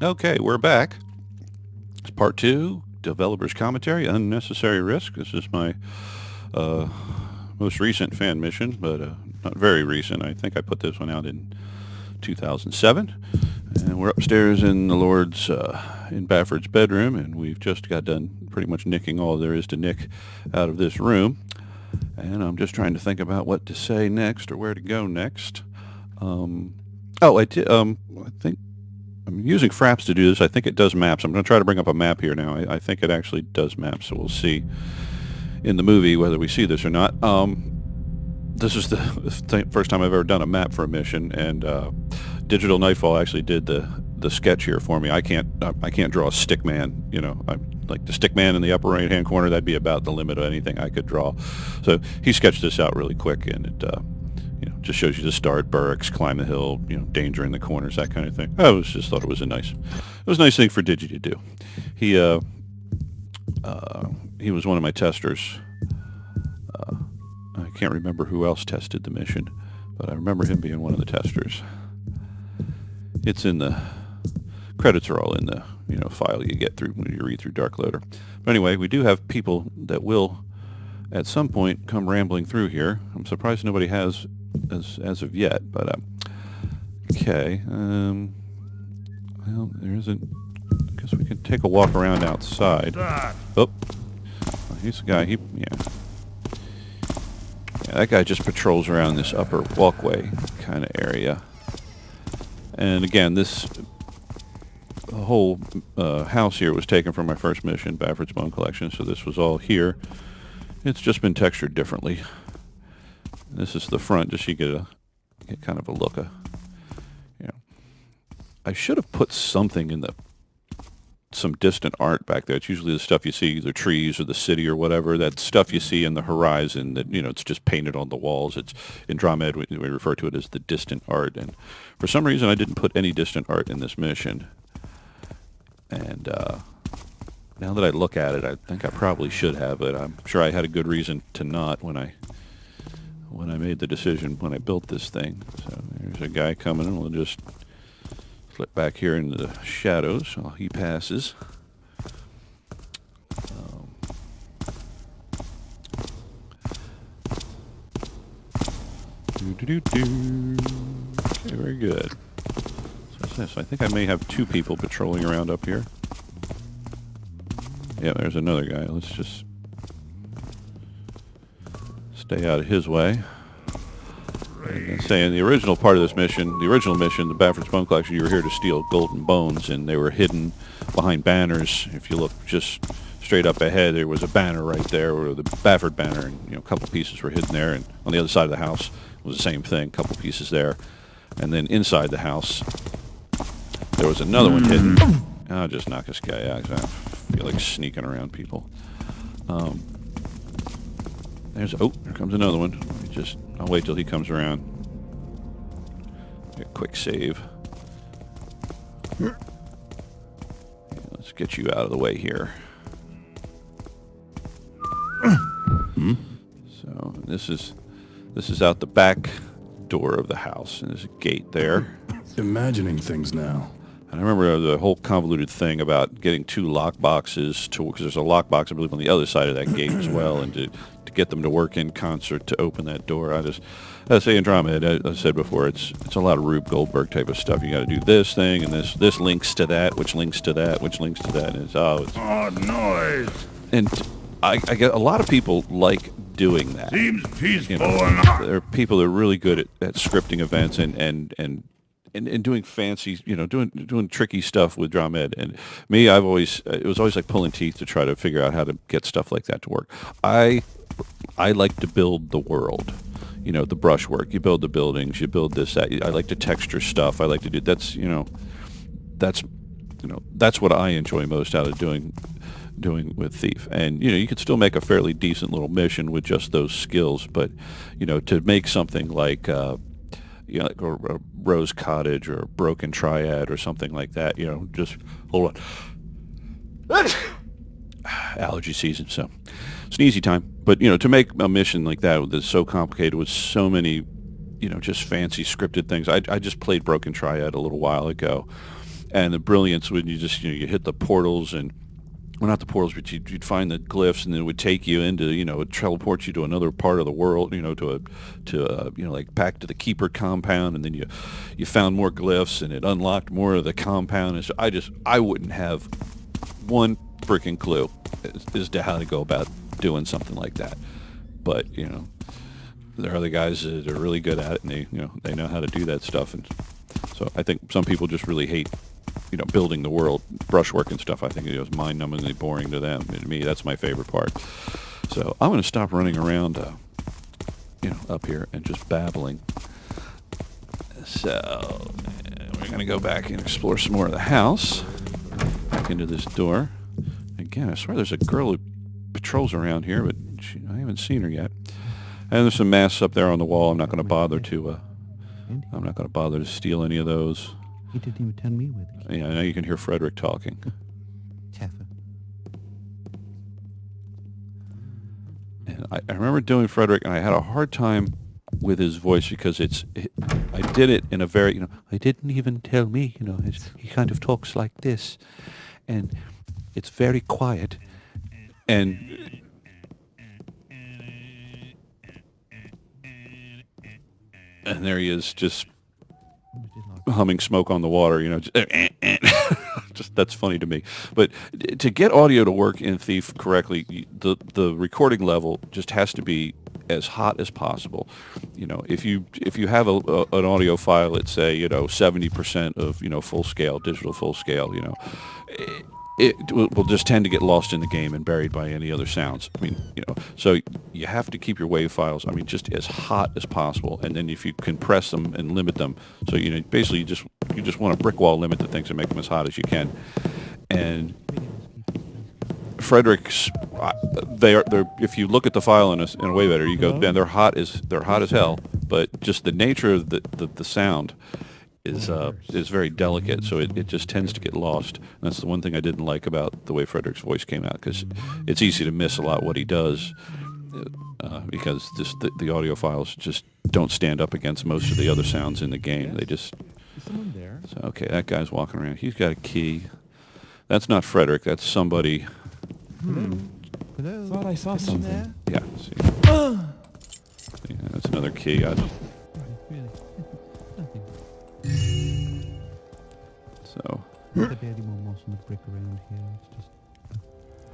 Okay, we're back. It's part two, developer's commentary, unnecessary risk. This is my uh, most recent fan mission, but not very recent. I think I put this one out in 2007. And we're upstairs in the Lord's, in Bafford's bedroom, and we've just got done pretty much nicking all there is to nick out of this room. And I'm just trying to think about what to say next or where to go next. I think I'm using Fraps to do this. I think it does maps. I'm going to try to bring up a map here now. I think it actually does maps, so we'll see in the movie whether we see this or not. This is the first time I've ever done a map for a mission, and Digital Nightfall actually did the sketch here for me. I can't draw a stick man. I'm like the stick man in the upper right hand corner. That'd be about the limit of anything I could draw. So he sketched this out really quick, and it just shows you the start, barracks, climb the hill, danger in the corners, that kind of thing. I just thought it was a nice thing for Digi to do. He was one of my testers. I can't remember who else tested the mission, but I remember him being one of the testers. It's in the credits are all in the file you get through when you read through Darkloader. But anyway, we do have people that will at some point come rambling through here. I'm surprised nobody has as of yet, but okay. Well, there isn't. I guess we can take a walk around outside. Oh, he's the guy. Yeah, that guy just patrols around this upper walkway kind of area. And again, the whole house here was taken from my first mission, Bafford's Bone Collection, so this was all here. It's just been textured differently. This is the front, just so you get kind of a look. I should have put something in some distant art back there. It's usually the stuff you see, either trees or the city or whatever. That stuff you see in the horizon that, it's just painted on the walls. It's in Andromeda, we refer to it as the distant art. And for some reason, I didn't put any distant art in this mission. And now that I look at it, I think I probably should have, but I'm sure I had a good reason to not when I made the decision when I built this thing. So there's a guy coming in. We'll just slip back here into the shadows while he passes. Okay, very good. So I think I may have two people patrolling around up here. Yeah, there's another guy. Let's just stay out of his way. And saying the original part of this mission, the Bafford's Bone Collection, you were here to steal golden bones, and they were hidden behind banners. If you look just straight up ahead, there was a banner right there, or the Bafford banner, and a couple pieces were hidden there. And on the other side of the house was the same thing, a couple pieces there. And then inside the house, there was another one hidden. I'll just knock this guy out because I feel like sneaking around people. There comes another one. I'll wait till he comes around. A quick save. Let's get you out of the way here. So this is out the back door of the house, and there's a gate there. Imagining things now. And I remember the whole convoluted thing about getting two lock boxes because there's a lock box, I believe, on the other side of that gate as well, and to get them to work in concert to open that door. I say Andromeda, I said before, it's a lot of Rube Goldberg type of stuff. You got to do this thing, and this links to that, which links to that, which links to that, and it's odd noise. And I get a lot of people like doing that. Seems peaceful enough. There are people that are really good at scripting events and doing fancy, doing tricky stuff with Andromeda. And me, it was always like pulling teeth to try to figure out how to get stuff like that to work. I like to build the world, the brushwork. You build the buildings, you build this, that. I like to texture stuff. I like to do that's what I enjoy most out of doing with Thief. And you could still make a fairly decent little mission with just those skills, but to make something like like a Rose Cottage or a Broken Triad or something like that, just hold on. Allergy season, so it's an easy time. But to make a mission like that that's so complicated with so many just fancy scripted things. I just played Broken Triad a little while ago, and the brilliance when you just you hit the portals and. Well, not the portals, but you'd find the glyphs, and then it would take you into, it would teleport you to another part of the world, like back to the Keeper compound, and then you found more glyphs, and it unlocked more of the compound. And so I wouldn't have one freaking clue as to how to go about doing something like that. But there are other guys that are really good at it, and they know how to do that stuff. And so I think some people just really hate. Building the world, brushwork and stuff, I think it was mind-numbingly boring to them. And to me, that's my favorite part. So I'm going to stop running around, up here and just babbling. So we're going to go back and explore some more of the house. Back into this door. Again, I swear there's a girl who patrols around here, but I haven't seen her yet. And there's some masks up there on the wall. I'm not going to bother to steal any of those. He didn't even tell me where they Yeah, I know you can hear Frederick talking. Taffer. And I remember doing Frederick, and I had a hard time with his voice because I did it in a very, I didn't even tell me, he kind of talks like this, and it's very quiet, and there he is, just humming Smoke on the Water, just that's funny to me. But to get audio to work in Thief correctly, the recording level just has to be as hot as possible. If you have an audio file, let's say 70% of full scale, digital full scale, it will just tend to get lost in the game and buried by any other sounds. So you have to keep your WAV files, just as hot as possible. And then if you compress them and limit them, so basically you just want to brick wall limit the things and make them as hot as you can. And Frederick's, they're if you look at the file in a Wave, you go, man, they're hot as hell. But just the nature of the sound is very delicate, so it just tends to get lost. And that's the one thing I didn't like about the way Frederick's voice came out, because it's easy to miss a lot what he does, because the audio files just don't stand up against most of the other sounds in the game. They just... Is someone there? So, okay, that guy's walking around. He's got a key. That's not Frederick. That's somebody... Hello? Thought I saw something. Yeah, see. Yeah, that's another key. Really? Nothing. So... There barely more moss on the brick around here.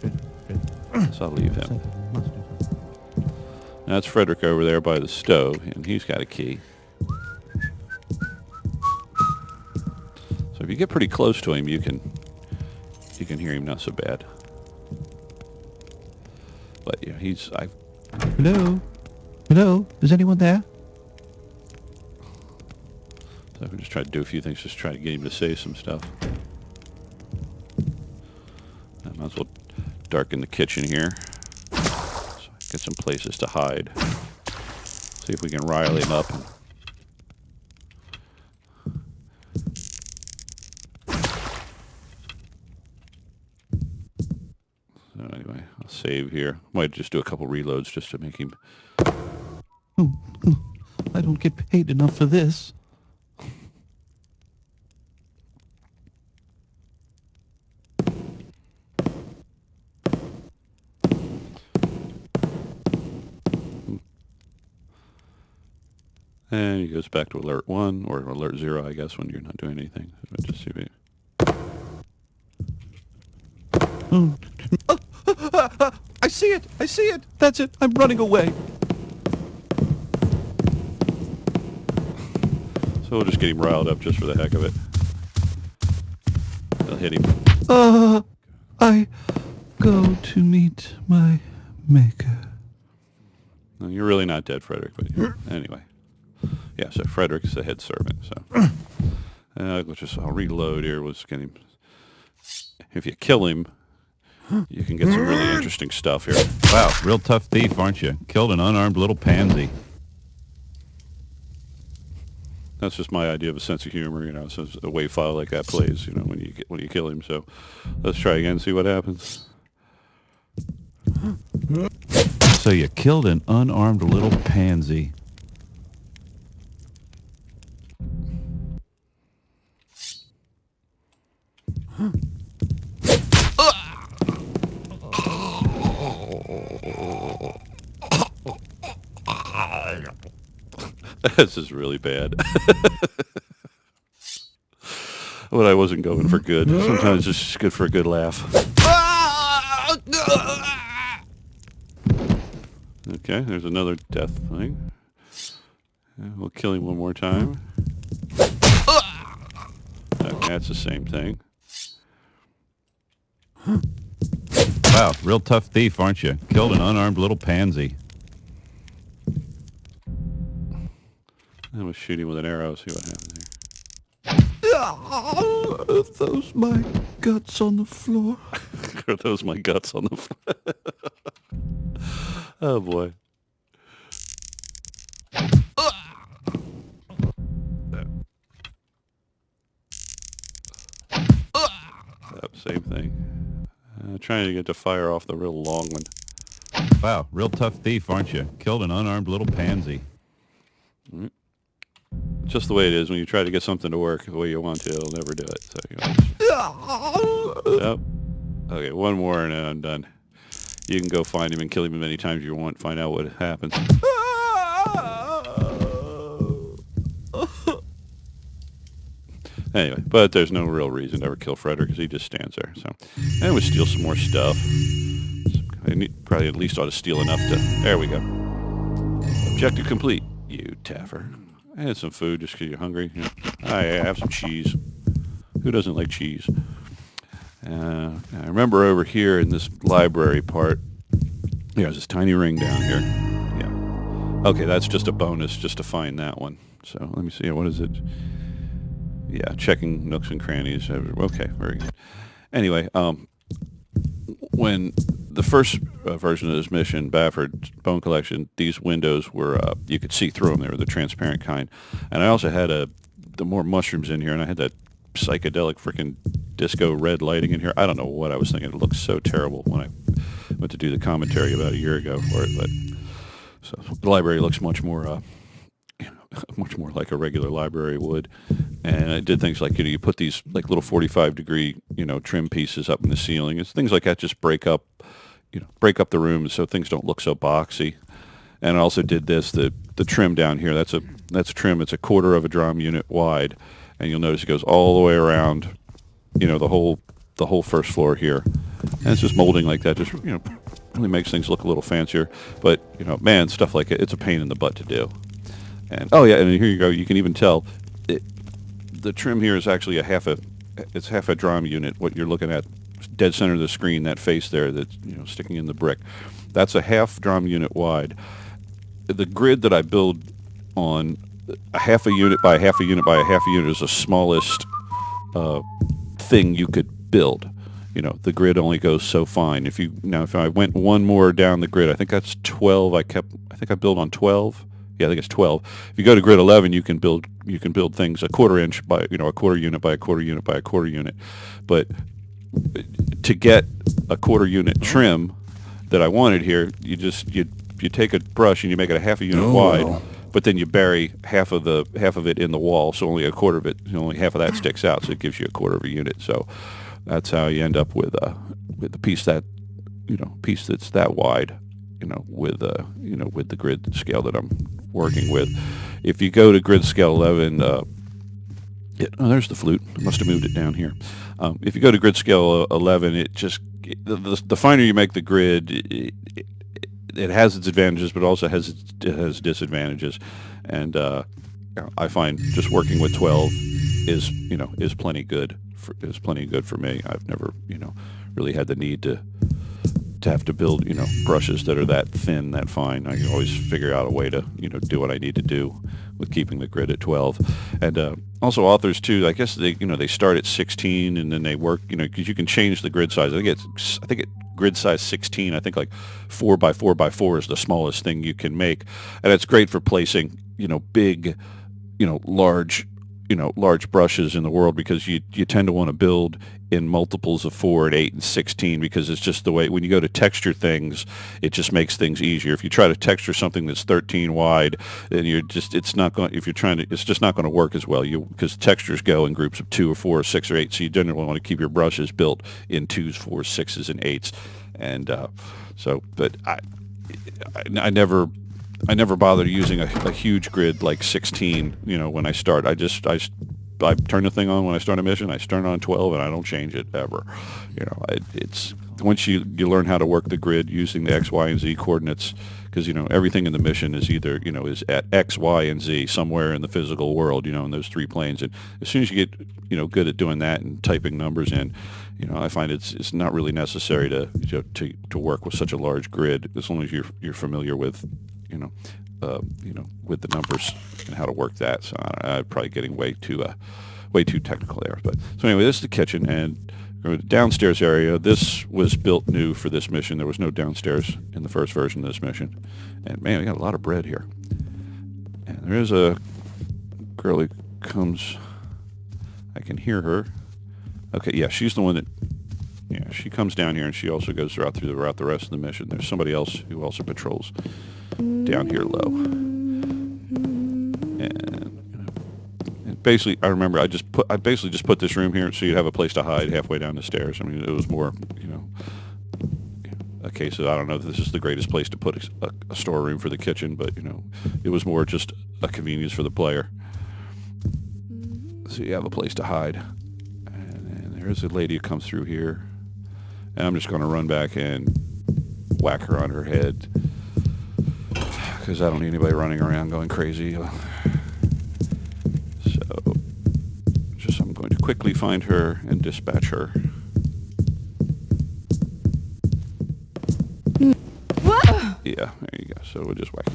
It's just... So I'll leave him. Something must do something. That's Frederick over there by the stove, and he's got a key. So if you get pretty close to him, you can hear him not so bad. But yeah, Hello? Hello? Is anyone there? So I'm just trying to do a few things, just try to get him to say some stuff. I might as well darken the kitchen here, so I get some places to hide. See if we can rile him up. So anyway, I'll save here. Might just do a couple reloads just to make him... Oh, I don't get paid enough for this. And he goes back to alert 1, or alert 0, I guess, when you're not doing anything. So just see if I see it! I see it! That's it! I'm running away! So we'll just get him riled up just for the heck of it. I'll hit him. I go to meet my maker. No, you're really not dead, Frederick, but anyway. Yeah, so Frederick's the head servant, so. I'll reload here. Let's get him. If you kill him, you can get some really interesting stuff here. Wow, real tough thief, aren't you? Killed an unarmed little pansy. That's just my idea of a sense of humor, so a WAV file like that plays, when you kill him. So let's try again and see what happens. So you killed an unarmed little pansy. This is really bad. But I wasn't going for good. Sometimes it's just good for a good laugh. Okay, there's another death thing. We'll kill him one more time. Okay, that's the same thing. Wow, real tough thief, aren't you? Killed an unarmed little pansy. I'm gonna shoot him with an arrow, see what happens here. Are those my guts on the floor? Are those my guts on the floor? Oh boy. Yep, same thing. Trying to get to fire off the real long one. Wow, real tough thief, aren't you? Killed an unarmed little pansy. Just the way it is when you try to get something to work the way you want to, it'll never do it. So, yep. Okay, one more and then I'm done. You can go find him and kill him as many times as you want, find out what happens. Anyway, but there's no real reason to ever kill Frederick because he just stands there. So, and we steal some more stuff. Probably at least ought to steal enough to... There we go. Objective complete, you taffer. I had some food just because you're hungry. You know. I have some cheese. Who doesn't like cheese? I remember over here in this library part, there's this tiny ring down here. Yeah. Okay, that's just a bonus just to find that one. So let me see. What is it? Yeah, checking nooks and crannies. Okay, very good. Anyway, when the first version of this mission, Bafford Bone Collection, these windows were, you could see through them. They were the transparent kind. And I also had the more mushrooms in here, and I had that psychedelic freaking disco red lighting in here. I don't know what I was thinking. It looked so terrible when I went to do the commentary about a year ago for it. But so the library looks much more... much more like a regular library would. And I did things like, you put these like little 45-degree, trim pieces up in the ceiling. It's things like that just break up the room so things don't look so boxy. And I also did this, the trim down here. That's trim. It's a quarter of a drum unit wide. And you'll notice it goes all the way around, the whole first floor here. And it's just molding like that. Just, really makes things look a little fancier. But, man, stuff like it, it's a pain in the butt to do. And oh yeah, and here you go. You can even tell the trim here is actually half a drum unit. What you're looking at, dead center of the screen, that face there that's sticking in the brick, that's a half drum unit wide. The grid that I build on, a half a unit by a half a unit by a half a unit, is the smallest thing you could build. The grid only goes so fine. If I went one more down the grid, I think that's 12. I think I built on 12. Yeah, I think it's 12. If you go to grid 11, you can build things a quarter inch by a quarter unit by a quarter unit by a quarter unit. But to get a quarter unit trim that I wanted here, you take a brush and you make it a half a unit wide, but then you bury half of it in the wall, so only a quarter of it, only half of that sticks out, so it gives you a quarter of a unit. So that's how you end up with the piece that's that wide. With the grid scale that I'm working with. If you go to grid scale 11, there's the flute. I must have moved it down here. If you go to grid scale 11, the finer you make the grid, it has its advantages, but also it has disadvantages. And I find just working with 12 is plenty good for me. I've never really had the need to have to build brushes that are that thin, that fine. I can always figure out a way to do what I need to do with keeping the grid at 12. And also authors too, I guess they start at 16 and then they work because you can change the grid size. I think grid size 16. I think like 4 by 4 by 4 is the smallest thing you can make, and it's great for placing big large large brushes in the world, because you tend to want to build in multiples of 4 and 8 and 16, because it's just the way, when you go to texture things, it just makes things easier. If you try to texture something that's 13 wide, then it's not going, if you're trying to, it's just not going to work as well, because textures go in groups of 2 or 4 or 6 or 8, so you generally want to keep your brushes built in 2s, 4s, 6s, and 8s. And but I never bothered using a huge grid like 16. When I start, I turn the thing on when I start a mission. I start it on 12, and I don't change it ever. It's once you learn how to work the grid using the X, Y, and Z coordinates, because everything in the mission is either is at X, Y, and Z somewhere in the physical world, in those 3 planes. And as soon as you get good at doing that and typing numbers in, I find it's not really necessary to work with such a large grid, as long as you're familiar with with the numbers and how to work that. So I'm probably getting way too technical there. But so anyway, this is the kitchen, and the downstairs area. This was built new for this mission. There was no downstairs in the first version of this mission. And man, we got a lot of bread here. And there is a girl who comes. I can hear her. Okay, yeah, she's the one that. Yeah, she comes down here, and she also goes throughout the rest of the mission. There's somebody else who also patrols down here low. And basically, I remember I basically just put this room here so you'd have a place to hide halfway down the stairs. I mean, it was more, a case of, I don't know if this is the greatest place to put a storeroom for the kitchen, but it was more just a convenience for the player. So you have a place to hide. And there's a lady who comes through here. And I'm just going to run back and whack her on her head, because I don't need anybody running around going crazy. So I'm going to quickly find her and dispatch her. Yeah, there you go. So we'll just whack.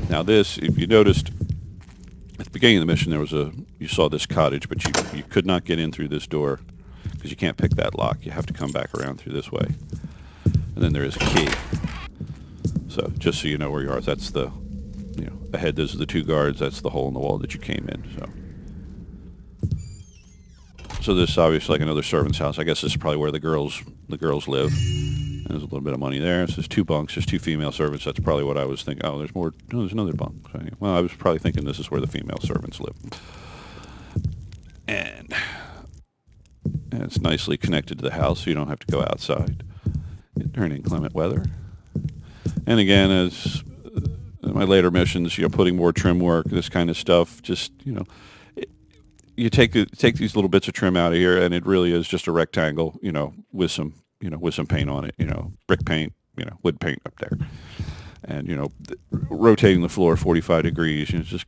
Now this, if you noticed, at the beginning of the mission, you saw this cottage, but you could not get in through this door, because you can't pick that lock. You have to come back around through this way. And then there is a key. So just so you know where you are, that's the, ahead those are the 2 guards. That's the hole in the wall that you came in. So this is obviously like another servant's house. I guess this is probably where the girls live. And there's a little bit of money there. So there's 2 bunks. There's 2 female servants. That's probably what I was thinking. Oh, there's more. No, there's another bunk. So anyway, well, I was probably thinking this is where the female servants live. And it's nicely connected to the house, so you don't have to go outside during inclement weather. And again, as in my later missions, putting more trim work, this kind of stuff, just, you take these little bits of trim out of here, and it really is just a rectangle, with some paint on it, brick paint, wood paint up there. And, rotating the floor 45 degrees, just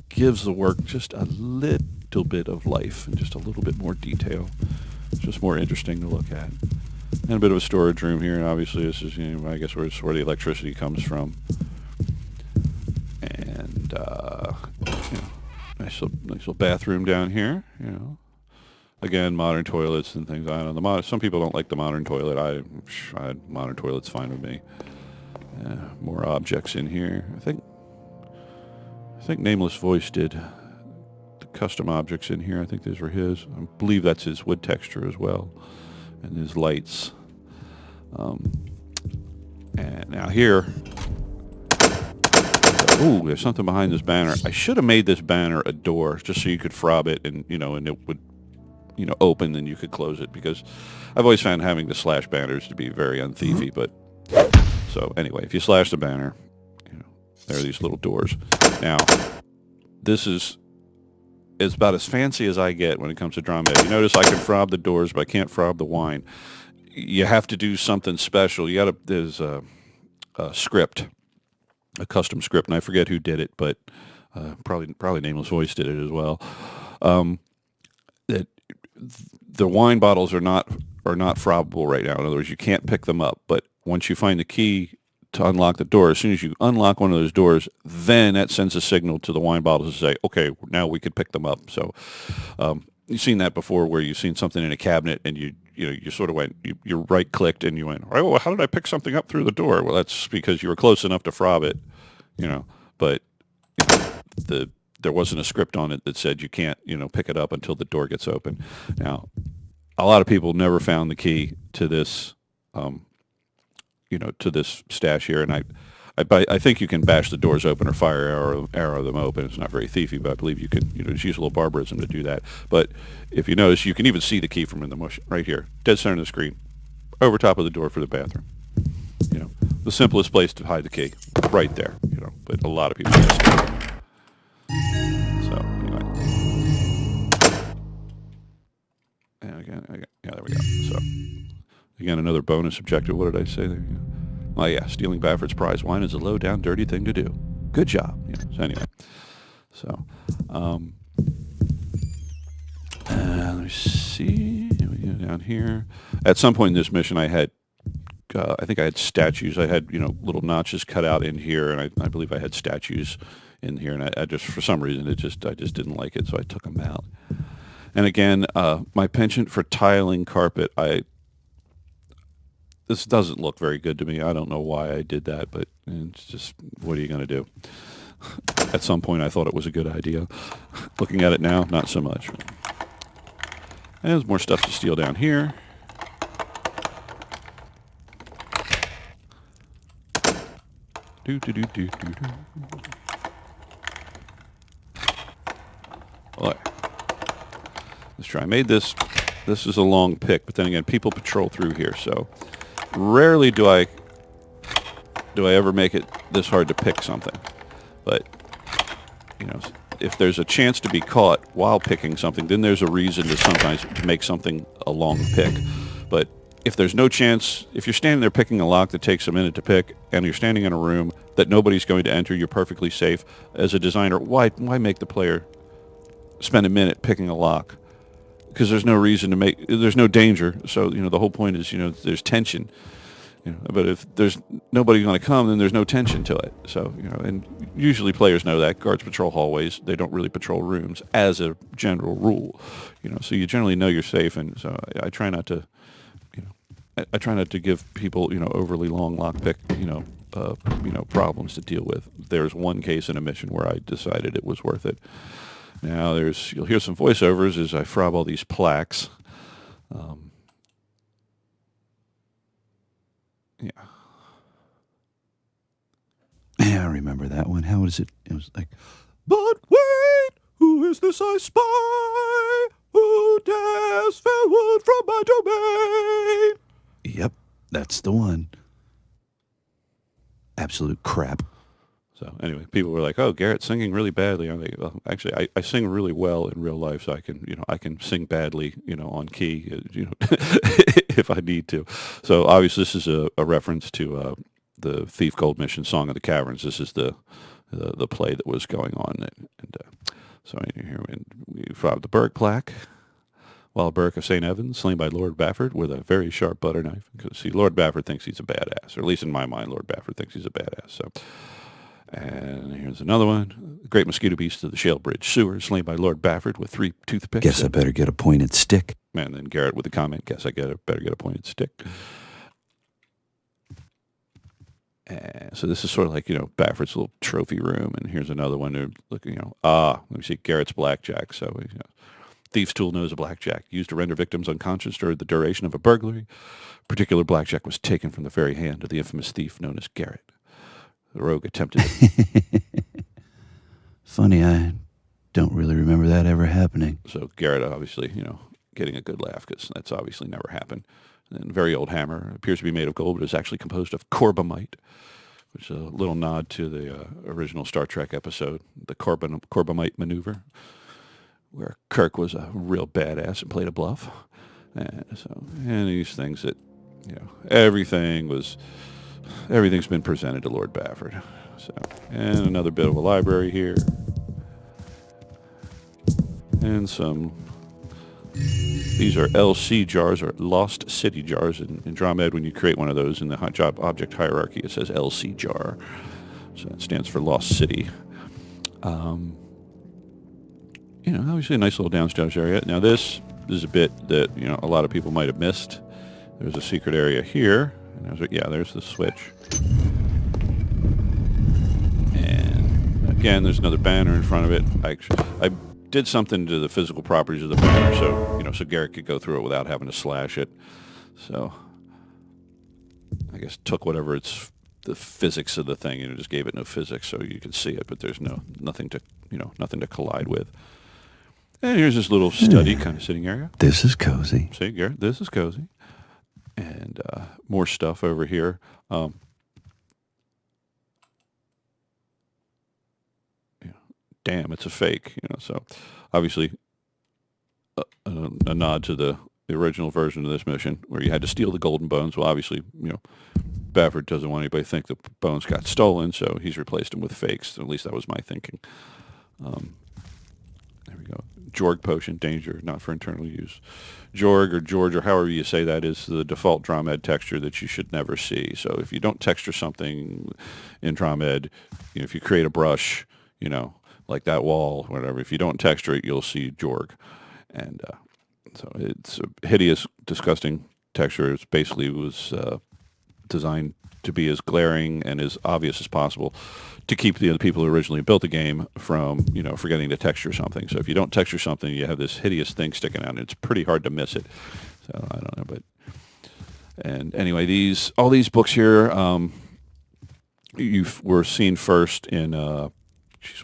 gives the work just a little bit of life and just a little bit more detail. It's just more interesting to look at. And a bit of a storage room here, and obviously this is, I guess, where the electricity comes from. And nice little bathroom down here. Again, modern toilets and things. I don't know. Some people don't like the modern toilet. Modern toilet's fine with me. More objects in here. I think Nameless Voice did the custom objects in here. I think those were his. I believe that's his wood texture as well, and his lights. And now here, ooh, there's something behind this banner. I should have made this banner a door, just so you could fob it, and and it would, open, and you could close it, because I've always found having the slash banners to be very unthiefy. But so anyway, if you slash the banner, there are these little doors. Now, this is about as fancy as I get when it comes to drama. You notice I can fob the doors, but I can't fob the wine. You have to do something special. There's a script, a custom script, and I forget who did it, but probably Nameless Voice did it as well. That the wine bottles are not fobbable right now. In other words, you can't pick them up, but once you find the key to unlock the door, as soon as you unlock one of those doors, then that sends a signal to the wine bottles to say, okay, now we can pick them up. So you've seen that before, where you've seen something in a cabinet, and you sort of went, you right clicked, and you went, oh, well, how did I pick something up through the door? Well, that's because you were close enough to fob it, but the there wasn't a script on it that said you can't, pick it up until the door gets open. Now, a lot of people never found the key to this, to this stash here, and I think you can bash the doors open or fire arrow them open. It's not very thiefy, but I believe you can, just use a little barbarism to do that. But if you notice, you can even see the key from in the mush right here, dead center of the screen, over top of the door for the bathroom. The simplest place to hide the key, right there. But a lot of people miss it. So anyway, and again, yeah, there we go. So again, another bonus objective. What did I say there? Oh yeah, stealing Baffert's prize wine is a low down, dirty thing to do. Good job. So anyway, so let me see. We go down here. At some point in this mission, I think I had statues. I had little notches cut out in here, and I believe I had statues in here. And I just, for some reason, I just didn't like it, so I took them out. And again, my penchant for tiling carpet, this doesn't look very good to me. I don't know why I did that, but it's just, what are you going to do? At some point, I thought it was a good idea. Looking at it now, not so much. And there's more stuff to steal down here. Boy. Let's try. I made this. This is a long pick, but then again, people patrol through here, so rarely do I ever make it this hard to pick something. But if there's a chance to be caught while picking something, then there's a reason to sometimes make something a long pick. But if there's no chance, if you're standing there picking a lock that takes a minute to pick, and you're standing in a room that nobody's going to enter, you're perfectly safe. As a designer, why make the player spend a minute picking a lock? Because there's no reason to there's no danger. So, the whole point is, there's tension. But if there's nobody going to come, then there's no tension to it. So, and usually players know that. Guards patrol hallways. They don't really patrol rooms as a general rule. So you generally know you're safe. And so I try not to, I try not to give people, overly long lockpick, problems to deal with. There's one case in a mission where I decided it was worth it. Now you'll hear some voiceovers as I frob all these plaques. Yeah. Yeah, I remember that one. How was it? It was like, but wait, who is this I spy? Who dares fair word from my domain? yep, that's the one. Absolute crap. So anyway, people were like, "Oh, Garrett's singing really badly." I'm like, well, actually, I sing really well in real life, so I can sing badly, on key, if I need to. So obviously, this is a reference to the Thief Gold Mission Song of the Caverns. This is the play that was going on, and so here we found the Burke plaque. While Burke of St. Evans, slain by Lord Baffert with a very sharp butter knife. Because see, Lord Baffert thinks he's a badass, or at least in my mind, Lord Baffert thinks he's a badass. So. And here's another one. The Great Mosquito Beast of the Shale Bridge Sewer, slain by Lord Baffert with 3 toothpicks. Guess I better get a pointed stick. And then Garrett with a comment, guess I better get a pointed stick. And so this is sort of like, Baffert's little trophy room. And here's another one. Looking, let me see, Garrett's blackjack. So, thief's tool knows a blackjack, used to render victims unconscious during the duration of a burglary. Particular blackjack was taken from the very hand of the infamous thief known as Garrett. The rogue attempted it. Funny, I don't really remember that ever happening. So Garrett, obviously, getting a good laugh, because that's obviously never happened. And then very old hammer, appears to be made of gold, but is actually composed of corbamite, which is a little nod to the original Star Trek episode, the Corbamite Maneuver, where Kirk was a real badass and played a bluff. And these things that, everything's been presented to Lord Baffert. So, and another bit of a library here. And these are LC jars, or Lost City jars. In Andromeda, when you create one of those in the job object hierarchy, it says LC jar. So that stands for Lost City. Obviously a nice little downstairs area. Now this is a bit that, a lot of people might have missed. There's a secret area here. And there's the switch. And again, there's another banner in front of it. I did something to the physical properties of the banner, so Garrett could go through it without having to slash it. So I guess took whatever the physics of the thing, just gave it no physics, so you can see it, but there's nothing to collide with. And here's this little study kind of sitting area. This is cozy. See, Garrett, this is cozy. And more stuff over here. Damn, it's a fake. So obviously a nod to the original version of this mission where you had to steal the golden bones. Well, obviously, Baffert doesn't want anybody to think the bones got stolen, so he's replaced them with fakes. At least that was my thinking. There we go. Jorg potion, danger, not for internal use. Jorg or George or however you say that is the default Dromed texture that you should never see. So if you don't texture something in Dromed, if you create a brush, like that wall, whatever, if you don't texture it, you'll see Jorg. And so it's a hideous, disgusting texture. It basically was designed to be as glaring and as obvious as possible to keep the people who originally built the game from, forgetting to texture something. So if you don't texture something, you have this hideous thing sticking out, and it's pretty hard to miss it. So I don't know, and anyway, all these books here, you were seen first in, what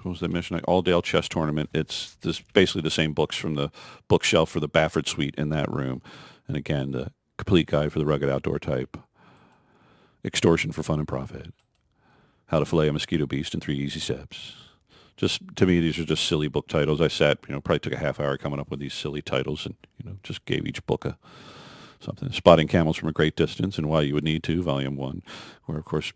was the mission? All-Dale Chess Tournament. It's basically the same books from the bookshelf for the Baffert Suite in that room. And again, the complete guide for the rugged outdoor type. Extortion for fun and profit. How to fillet a mosquito beast in 3 easy steps. Just, to me, these are just silly book titles. I sat, probably took a half hour coming up with these silly titles and, just gave each book something. Spotting Camels from a Great Distance and Why You Would Need To, Volume 1, where, of course,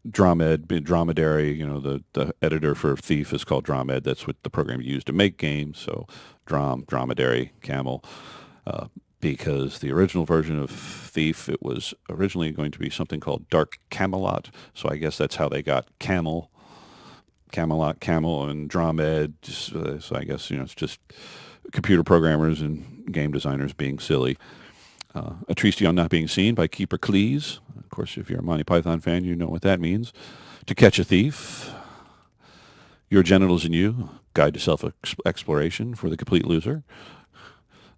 Dromedary, the editor for Thief is called Dromed. That's what the program used to make games. So Dromedary, Camel. Because the original version of Thief, it was originally going to be something called Dark Camelot. So I guess that's how they got Camelot, Camel, and Dromed. So I guess, it's just computer programmers and game designers being silly. A Treatise on Not Being Seen by Keeper Cleese. Of course, if you're a Monty Python fan, you know what that means. To Catch a Thief. Your Genitals and You, Guide to Self-Exploration for the Complete Loser.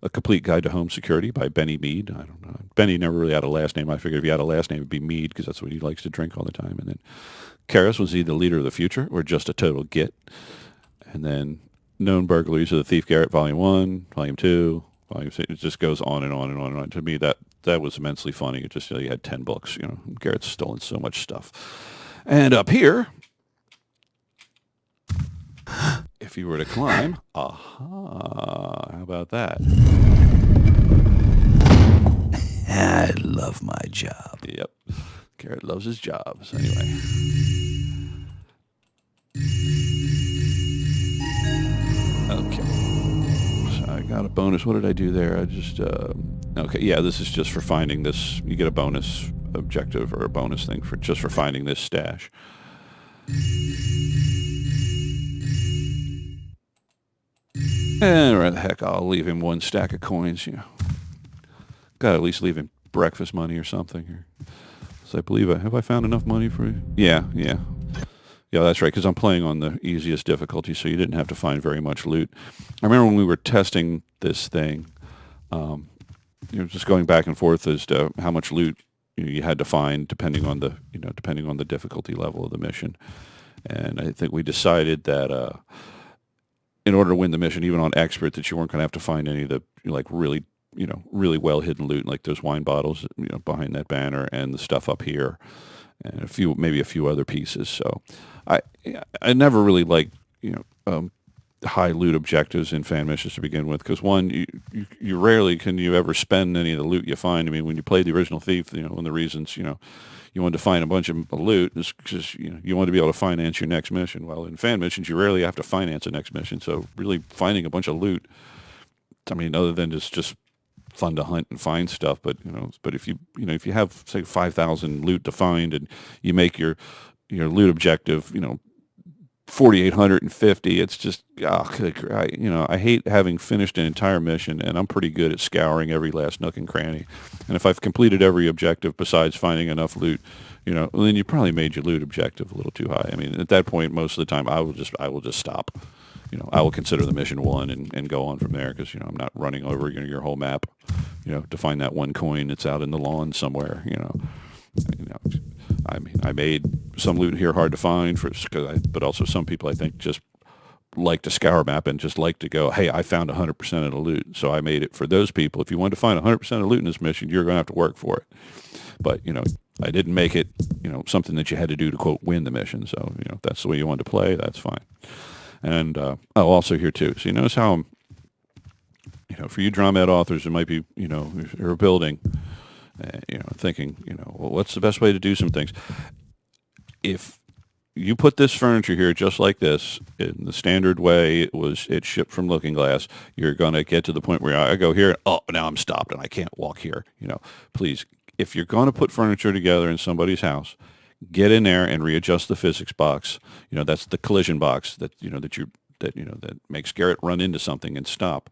A Complete Guide to Home Security by Benny Mead. I don't know. Benny never really had a last name. I figured if he had a last name, it would be Mead because that's what he likes to drink all the time. And then Karis, Was He the Leader of the Future or Just a Total Git? And then Known Burglaries of the Thief Garrett, Volume 1, Volume 2, Volume 6. It just goes on and on and on and on. To me, that was immensely funny. It just, you had 10 books. Garrett's stolen so much stuff. And up here, if you were to climb, how about that? I love my job. Yep. Garrett loves his job. So anyway. Okay. So I got a bonus. What did I do there? I just, okay. Yeah, this is just for finding this. You get a bonus objective or a bonus thing for finding this stash. And the heck, I'll leave him one stack of coins. Got to at least leave him breakfast money or something. Here. So I believe have I found enough money for you? Yeah, that's right. Because I'm playing on the easiest difficulty, so you didn't have to find very much loot. I remember when we were testing this thing, just going back and forth as to how much loot you had to find depending on the difficulty level of the mission. And I think we decided that in order to win the mission, even on expert, that you weren't going to have to find any of the really well hidden loot, like those wine bottles behind that banner and the stuff up here, and maybe a few other pieces. So I never really liked high loot objectives in fan missions to begin with, because one, you rarely can you ever spend any of the loot you find. I mean, when you played the original Thief, one of the reasons you wanted to find a bunch of loot is because you want to be able to finance your next mission. Well, in fan missions, you rarely have to finance a next mission, so really finding a bunch of loot, I mean, other than just fun to hunt and find stuff, but if you have, say, 5,000 loot to find, and you make your loot objective 4,850. It's just, I hate having finished an entire mission, and I'm pretty good at scouring every last nook and cranny. And if I've completed every objective besides finding enough loot, well, then you probably made your loot objective a little too high. I mean, at that point, most of the time, I will just stop. I will consider the mission won and go on from there because, I'm not running over your whole map, to find that one coin that's out in the lawn somewhere, I mean, I made some loot here hard to find but also some people I think just like to scour map and just like to go, hey, I found 100% of the loot. So I made it for those people. If you want to find 100% of the loot in this mission, you're going to have to work for it. But, I didn't make it, something that you had to do to, quote, win the mission. So, if that's the way you wanted to play, that's fine. And, also here too. So you notice how, for you drama ed authors, it might be, if you're building, thinking, well, what's the best way to do some things? If you put this furniture here just like this, in the standard way it's shipped from Looking Glass, you're going to get to the point where I go here, oh, now I'm stopped and I can't walk here. Please, if you're going to put furniture together in somebody's house, get in there and readjust the physics box. That's the collision box that makes Garrett run into something and stop.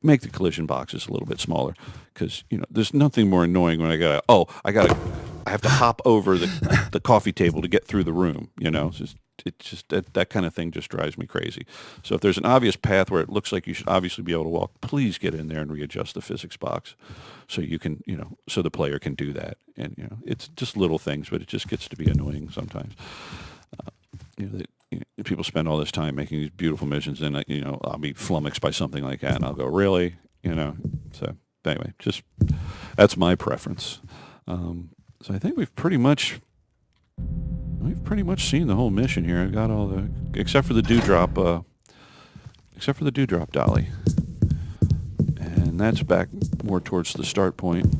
Make the collision boxes a little bit smaller because, there's nothing more annoying when I have to hop over the coffee table to get through the room, It's just that kind of thing just drives me crazy. So if there's an obvious path where it looks like you should obviously be able to walk, please get in there and readjust the physics box so you can, so the player can do that. And, it's just little things, but it just gets to be annoying sometimes. People spend all this time making these beautiful missions and, I'll be flummoxed by something like that and I'll go, really? So anyway, just that's my preference. So I think we've pretty much seen the whole mission here. I've got all except for the dewdrop dolly. And that's back more towards the start point.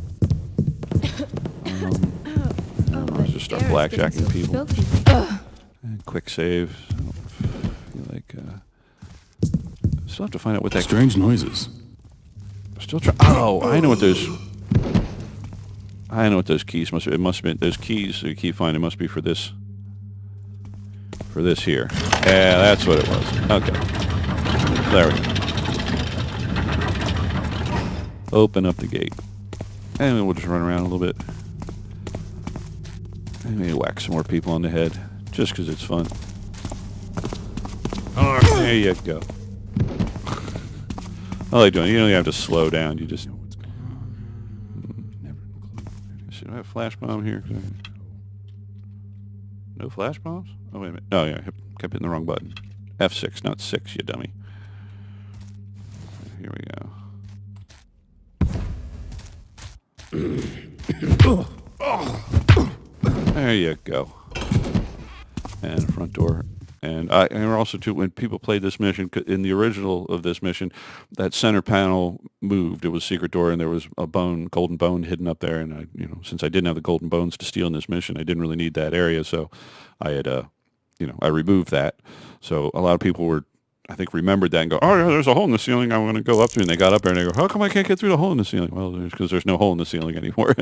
Let's just start blackjacking people. And quick save. Still have to find out what that Strange noises. Still try. Oh, I know what those keys must be. It must be those keys you keep finding must be for this. For this here. Yeah, that's what it was. Okay. There we go. Open up the gate. And then we'll just run around a little bit. And maybe whack some more people on the head. Just because it's fun. There you go. I like doing it. You don't even have to slow down. You just... Should I have a flash bomb here? No flash bombs? Oh, wait a minute. Oh, yeah. I kept hitting the wrong button. F6, not 6, you dummy. Here we go. There you go. And front door. And also, too, when people played this mission, in the original of this mission, that center panel moved. It was a secret door, and there was a golden bone hidden up there. And, since I didn't have the golden bones to steal in this mission, I didn't really need that area. So I had, I removed that. So a lot of people were, I think, remembered that and go, oh, yeah, there's a hole in the ceiling I'm going to go up to. And they got up there, and they go, how come I can't get through the hole in the ceiling? Well, because there's no hole in the ceiling anymore.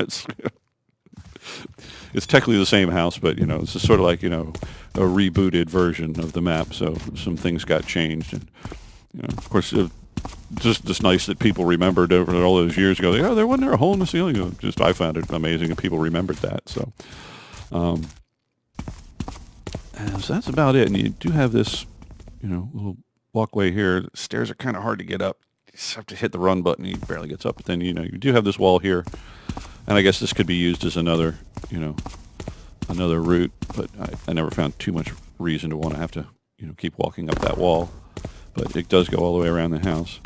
It's technically the same house, but, it's just sort of like, a rebooted version of the map. So some things got changed. And, of course, just nice that people remembered over all those years ago. Oh, there wasn't there a hole in the ceiling. I found it amazing that people remembered that. So, and so that's about it. And you do have this, little walkway here. The stairs are kind of hard to get up. You just have to hit the run button. He barely gets up. But then, you do have this wall here. And I guess this could be used as another, another route, but I never found too much reason to want to have to, keep walking up that wall. But it does go all the way around the house.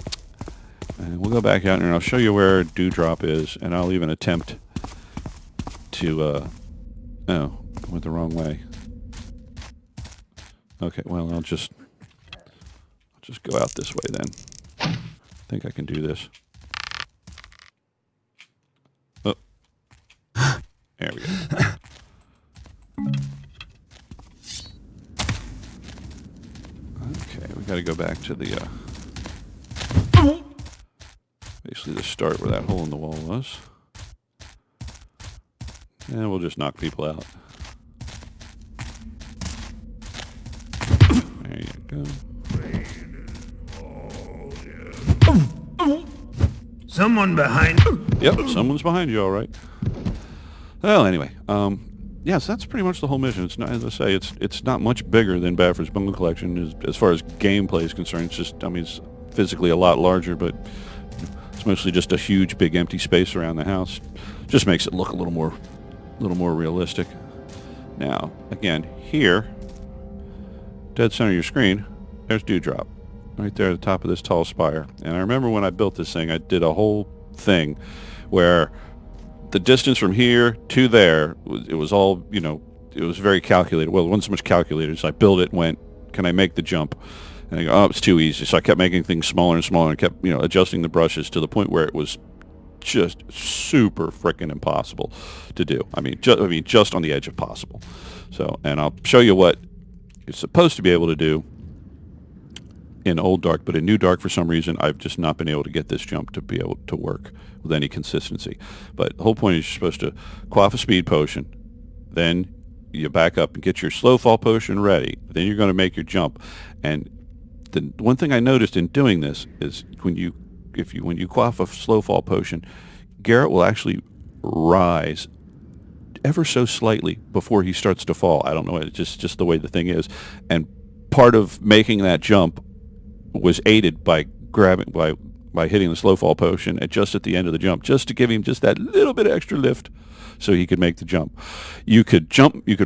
And we'll go back out and I'll show you where Dewdrop is, and I'll even attempt to, oh, went the wrong way. Okay, well, I'll just go out this way then. I think I can do this. There we go. Okay, we got to go back to the, basically the start where that hole in the wall was. And we'll just knock people out. go. Someone behind. Yep, someone's behind you, all right. Well, anyway, yes, that's pretty much the whole mission. It's not, as I say, it's not much bigger than Baffer's Bone Collection as far as gameplay is concerned. It's just, I mean, it's physically a lot larger, but it's mostly just a huge, big, empty space around the house. Just makes it look a little more realistic. Now, again, here, dead center of your screen, there's Dewdrop, right there at the top of this tall spire. And I remember when I built this thing, I did a whole thing where the distance from here to there, it was all, you know, it was very calculated. Well, it wasn't so much calculated, so I built it and went, can I make the jump? And I go, oh, it's too easy. So I kept making things smaller and smaller and kept, you know, adjusting the brushes to the point where it was just super frickin' impossible to do. I mean, just on the edge of possible. So, and I'll show you what it's supposed to be able to do in Old Dark, but in New Dark, for some reason, I've just not been able to get this jump to be able to work with any consistency. But the whole point is you're supposed to quaff a speed potion, then you back up and get your slow fall potion ready. Then you're going to make your jump. And the one thing I noticed in doing this is when you quaff a slow fall potion, Garrett will actually rise ever so slightly before he starts to fall. I don't know, it's just the way the thing is. And part of making that jump was aided by hitting the slow fall potion just at the end of the jump, just to give him just that little bit of extra lift so he could make the jump. You could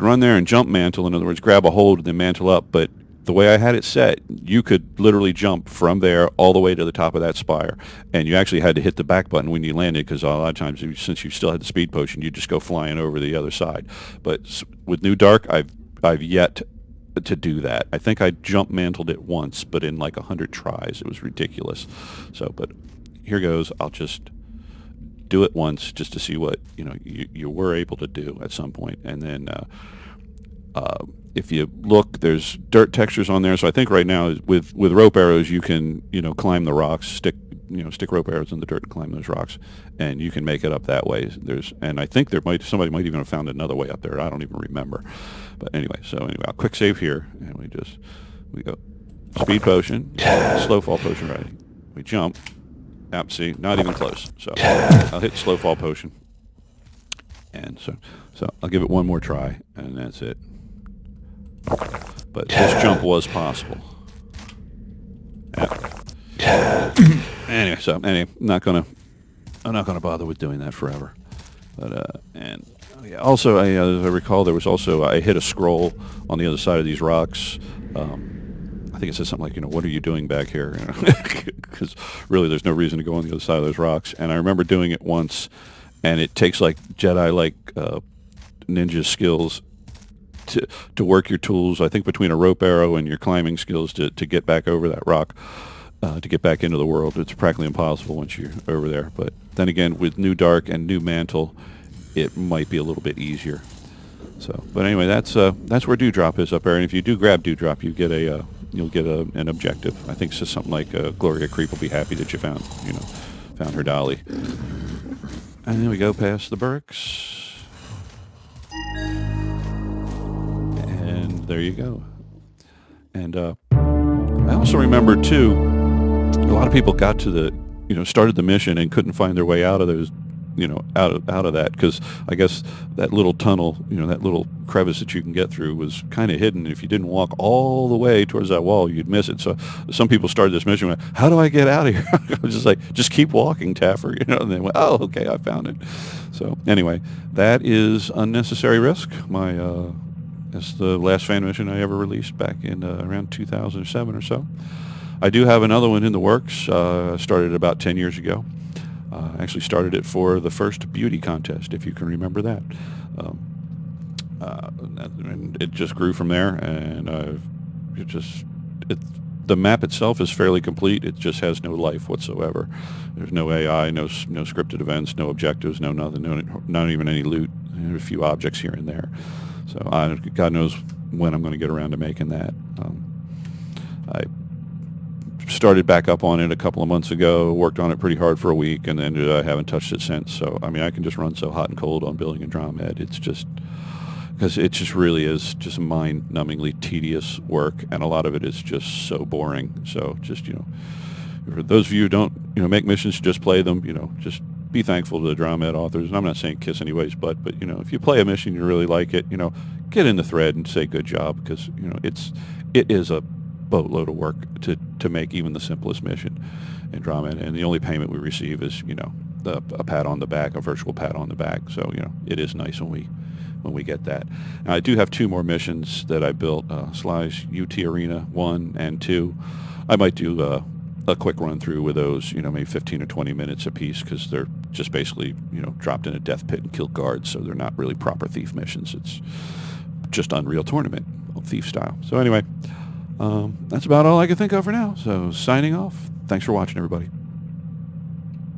run there and jump mantle, in other words, grab a hold and then mantle up, but the way I had it set, you could literally jump from there all the way to the top of that spire, and you actually had to hit the back button when you landed, because a lot of times, since you still had the speed potion, you just go flying over the other side. But with New Dark, I've yet to do that. I think I jump mantled it once, but in like 100 tries. It was ridiculous. So, but here goes. I'll just do it once just to see what you were able to do at some point, and then if you look, there's dirt textures on there. So I think right now with rope arrows, you can climb the rocks, stick rope arrows in the dirt and climb those rocks, and you can make it up that way. And I think somebody might even have found another way up there. I don't even remember. But anyway, I'll quick save here, and we go speed potion, slow fall potion ready. We jump. Yep, see, not even close. So I'll hit slow fall potion, and so I'll give it one more try, and that's it. But this jump was possible. Yeah. Anyway, I'm not gonna bother with doing that forever. But also, as I recall, there was also I hit a scroll on the other side of these rocks. I think it says something like, what are you doing back here? Because really, there's no reason to go on the other side of those rocks. And I remember doing it once, and it takes like Jedi ninja skills to work your tools, I think, between a rope arrow and your climbing skills to get back over that rock, to get back into the world. It's practically impossible once you're over there. But then again, with New Dark and New Mantle, it might be a little bit easier. So, but anyway, that's where Dewdrop is up there. And if you do grab Dewdrop, you get an objective. I think it's just something like Gloria Creep will be happy that you found her dolly. And then we go past the barracks. And there you go. And I also remember too, a lot of people got to the, started the mission and couldn't find their way out of those, out of that, because I guess that little tunnel, that little crevice that you can get through was kind of hidden. If you didn't walk all the way towards that wall, you'd miss it. So some people started this mission and went, how do I get out of here? I was just like, just keep walking, Taffer, and they went, oh, okay, I found it. So anyway, that is Unnecessary Risk. It's the last fan mission I ever released back in around 2007 or so. I do have another one in the works. Started about 10 years ago. Actually started it for the first beauty contest, if you can remember that. And it just grew from there, and the map itself is fairly complete. It just has no life whatsoever. There's no AI, no scripted events, no objectives, no nothing, not even any loot. A few objects here and there. So God knows when I'm going to get around to making that. I started back up on it a couple of months ago, worked on it pretty hard for a week, and then I haven't touched it since. So, I can just run so hot and cold on building Andromeda. because it just really is just mind-numbingly tedious work, and a lot of it is just so boring. So just, for those of you who don't, make missions, just play them, just be thankful to the Drama Ed authors. And I'm not saying kiss anybody's butt, but, if you play a mission, you really like it, get in the thread and say good job, because, it is a boatload of work to make even the simplest mission in Drama Ed. And the only payment we receive is, a pat on the back, a virtual pat on the back. So, it is nice when we get that. Now, I do have 2 more missions that I built, Sly's UT Arena 1 and 2. I might do a quick run through with those, maybe 15 or 20 minutes a piece, because they're just basically, dropped in a death pit and killed guards, so they're not really proper thief missions. It's just Unreal Tournament, thief style. So anyway, that's about all I can think of for now. So signing off. Thanks for watching, everybody.